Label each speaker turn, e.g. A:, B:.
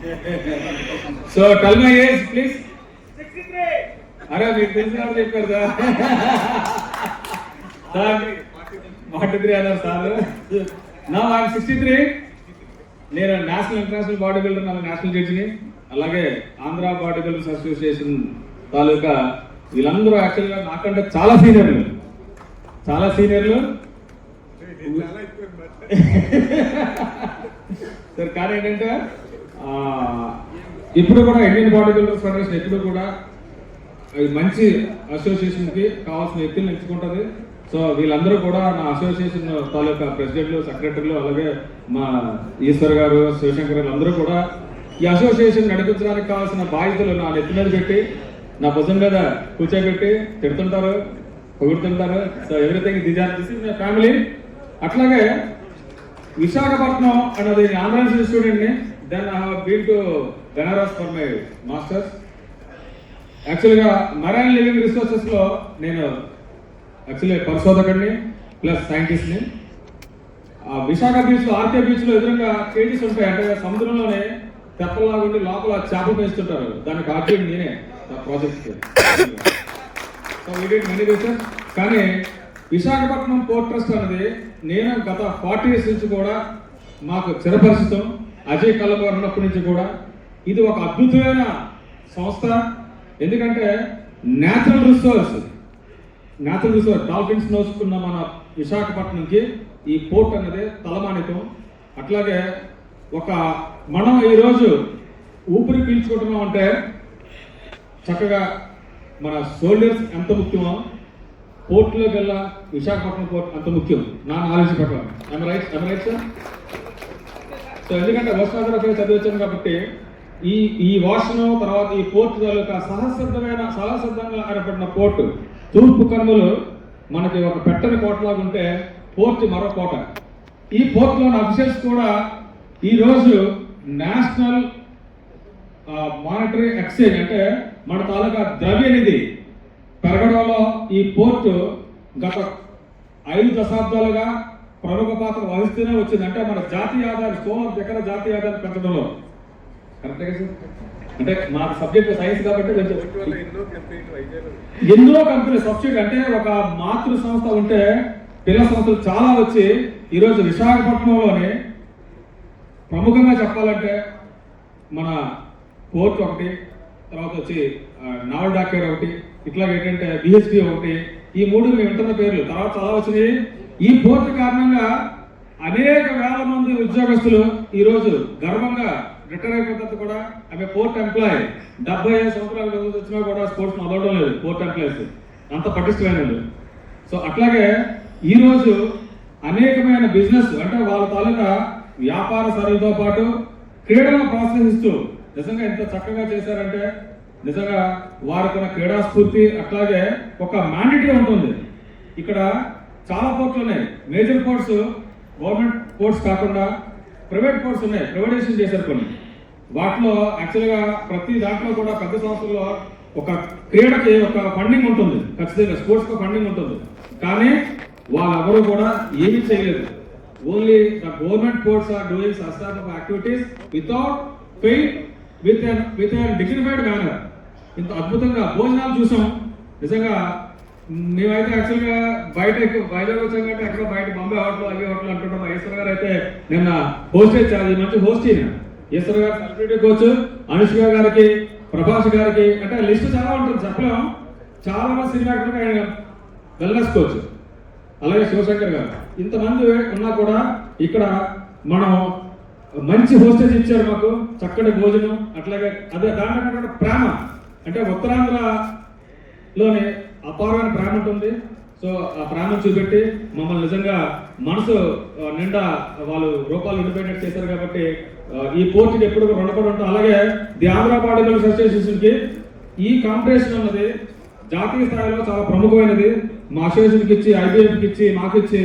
A: So tell my age, please. 63. అరే మీరు తెలిసినప్పుడు చెప్పారు సార్ 43 అన్నారు సార్. నా 63. నేను నేషనల్ ఇంటర్నేషనల్ బాడీ బిల్డర్, నా నేషనల్ జడ్జిని, అలాగే ఆంధ్ర బాడీ బిల్డర్స్ అసోసియేషన్ తాలూకా వీళ్ళందరూ యాక్చువల్గా నాకంటే చాలా సీనియర్లు సార్. కానీ ఏంటంటే ఇప్పుడు కూడా ఇండియన్ బాడీ బిల్డర్స్ ఫెడరేషన్ ఎప్పుడు కూడా మంచి అసోసియేషన్కి కావాల్సిన వ్యక్తులను ఎంచుకుంటుంది. సో వీళ్ళందరూ కూడా నా అసోసియేషన్ తాలూకా ప్రెసిడెంట్లు, సెక్రటరీలు, అలాగే మా ఈశ్వర్ గారు, శివశంకర్ గారు అందరూ కూడా ఈ అసోసియేషన్ నడిపించడానికి కావాల్సిన బాధ్యతలు నా నెత్తి మీద పెట్టి, నా భుజం మీద కూర్చోబెట్టి తిడుతుంటారు, పొగుడుతుంటారు. So everything this is my family. అట్లాగే విశాఖపట్నం అన్నది ఆంధ్ర యూనివర్సిటీ స్టూడెంట్ని. Then I have been to Benaras for my masters. యాక్చువల్గా మరైన్ లివింగ్ రిసోర్సెస్లో నేను యాక్చువల్లీ పరిశోధకుడిని ప్లస్ సైంటిస్ట్ని. విశాఖ బీచ్లో, ఆర్కే బీచ్లో ఎదురుగా కేజీస్ ఉంటాయి. అంటే సముద్రంలోనే తెప్పలాగుండి లోపల చేపలు పెంచుతుంటారు. దానికి ఆర్కేడ్ నేనే project. So we did many research. కానీ విశాఖపట్నం పోర్ట్ ట్రస్ట్ అనేది నేను గత 40 years నుంచి కూడా మాకు చిరపరిచితం. అజయ్ కల్లం గారు ఉన్నప్పటి నుంచి కూడా ఇది ఒక అద్భుతమైన సంస్థ. ఎందుకంటే న్యాచురల్ రిసోర్స్ డాల్ఫిన్స్ నోసుకున్న మన విశాఖపట్నంకి ఈ పోర్ట్ అనేది తలమానికం. అట్లాగే మనం ఈరోజు ఊపిరి పీల్చుకుంటున్నాం అంటే చక్కగా మన సోల్జర్స్ ఎంత ముఖ్యమో పోర్ట్లోకి వెళ్ళా విశాఖపట్నం పోర్ట్ అంత ముఖ్యం నా నాలెడ్జ్ ప్రకారం. Right sir? సో ఎందుకంటే ఓషనోగ్రఫీ చదివించాను కాబట్టి ఈ ఓషన్ తర్వాత ఈ పోర్ట్ తాలూకా సహసిద్ధంగా ఏర్పడిన పోర్టు తూర్పు కనుమలు మనకి ఒక పెట్టని కోటలాగా ఉంటే పోర్ట్ మరో కోట. ఈ పోర్ట్లోని అఫీషియల్స్ కూడా ఈరోజు నేషనల్ మానిటరీ ఎక్స్చేంజ్ అంటే మన తాలూకా ద్రవ్య నిధి పెరగడంలో ఈ పోర్టు గత 5 దశాబ్దాలుగా ప్రముఖ పాత్ర వహిస్తూనే వచ్చింది. అంటే మన జాతీయ ఆదాయం, స్థూల దగ్గర జాతీయ ఆదాయం పెంచడంలో. కరెక్ట్గా సార్? అంటే మా సబ్జెక్ట్ సైన్స్ కాబట్టి ఎన్నో కంపెనీ సబ్సిడీ అంటే ఒక మాతృ సంస్థ ఉంటే పిల్ల సంస్థలు చాలా వచ్చి ఈరోజు విశాఖపట్నంలోనే ప్రముఖంగా చెప్పాలంటే మన పోర్ట్ ఒకటి, తర్వాత వచ్చి నావల్ డాక్టర్ ఒకటి, ఇట్లా ఏంటంటే బిహెచ్పి ఒకటి, ఈ 3 మేము వింటున్న పేర్లు తర్వాత చాలా వచ్చినాయి. ఈ పోర్ట్ కారణంగా అనేక వేల మంది ఉద్యోగస్తులు ఈరోజు గర్వంగా రిటైర్ అయిపోయిన తర్వాత కూడా ఆమె పోర్ట్ ఎంప్లాయ్ 75 సంవత్సరాల వచ్చినా కూడా స్పోర్ట్స్ మొదలడం లేదు. పోర్ట్ ఎంప్లాయీస్ అంత పటిష్టమైన. సో అట్లాగే ఈరోజు అనేకమైన బిజినెస్ అంటే వాళ్ళ తాలూకా వ్యాపార సరళితో పాటు క్రీడలను ప్రోత్సహిస్తూ నిజంగా ఎంత చక్కగా చేశారంటే నిజంగా వారికి క్రీడా స్ఫూర్తి. అట్లాగే ఒక మ్యాండేటరీ ఉంటుంది. ఇక్కడ చాలా పోర్ట్లు ఉన్నాయి. మేజర్ పోర్ట్స్ గవర్నమెంట్ పోర్ట్స్ కాకుండా ప్రైవేట్ పోర్ట్స్ ఉన్నాయి. ప్రైవేటైజేషన్ చేశారు కొన్ని. వాటిలో యాక్చువల్గా ప్రతి దాంట్లో కూడా పెద్ద సంస్థల్లో ఒక క్రీడకి ఒక ఫండింగ్ ఉంటుంది. ఖచ్చితంగా స్పోర్ట్స్కి ఫండింగ్ ఉంటుంది. కానీ వాళ్ళెవరూ కూడా ఏమీ చేయలేదు. Only the government ports are doing such type of activities without paid with an dignified manner. ఇంత అద్భుతంగా భోజనాలు చూసాం. నిజంగా మేమైతే యాక్చువల్గా బయట వైజాగ్ వచ్చాం కంటే ఎక్కడో బయట బాంబే హోటల్, అవి హోటల్ అంటుంటాం. ఈశ్వర్ గారు అయితే నిన్న హోస్ట్ చాలా మంచి హోస్ట్ అయినా. ఈశ్వర్ గారు సెలబ్రిటీ కోచ్, అనుష్క గారికి, ప్రభాస్ గారికి, అంటే లిస్ట్ చాలా ఉంటుంది చెప్పలేం. చాలా మంది సినిమా యాక్టర్గా వెల్నెస్ కోచ్, అలాగే శివశంకర్ గారు, ఇంతమంది ఉన్నా కూడా ఇక్కడ మనం మంచి హోస్టేజ్ ఇచ్చారు మాకు. చక్కటి భోజనం, అట్లాగే అదే దాంట్లో ప్రేమ అంటే ఉత్తరాంధ్రలోనే అపారమైన ప్రేమ ఉంటుంది. సో ఆ ప్రేమను చూపెట్టి మమ్మల్ని నిజంగా మనసు నిండా వాళ్ళు రూపాయలు ఉండిపోయినట్టు చేశారు. కాబట్టి ఈ పోర్టుకి ఎప్పుడు రుణపడి ఉంటాం. అలాగే ది ఆంధ్ర బాడీ బిల్డర్స్ అసోసియేషన్కి ఈ కాంపిటీషన్ అన్నది జాతీయ స్థాయిలో చాలా ప్రముఖమైనది. మా అసోసియేషన్కి ఇచ్చి, ఐబీఎఫ్కి ఇచ్చి, మాకు ఇచ్చి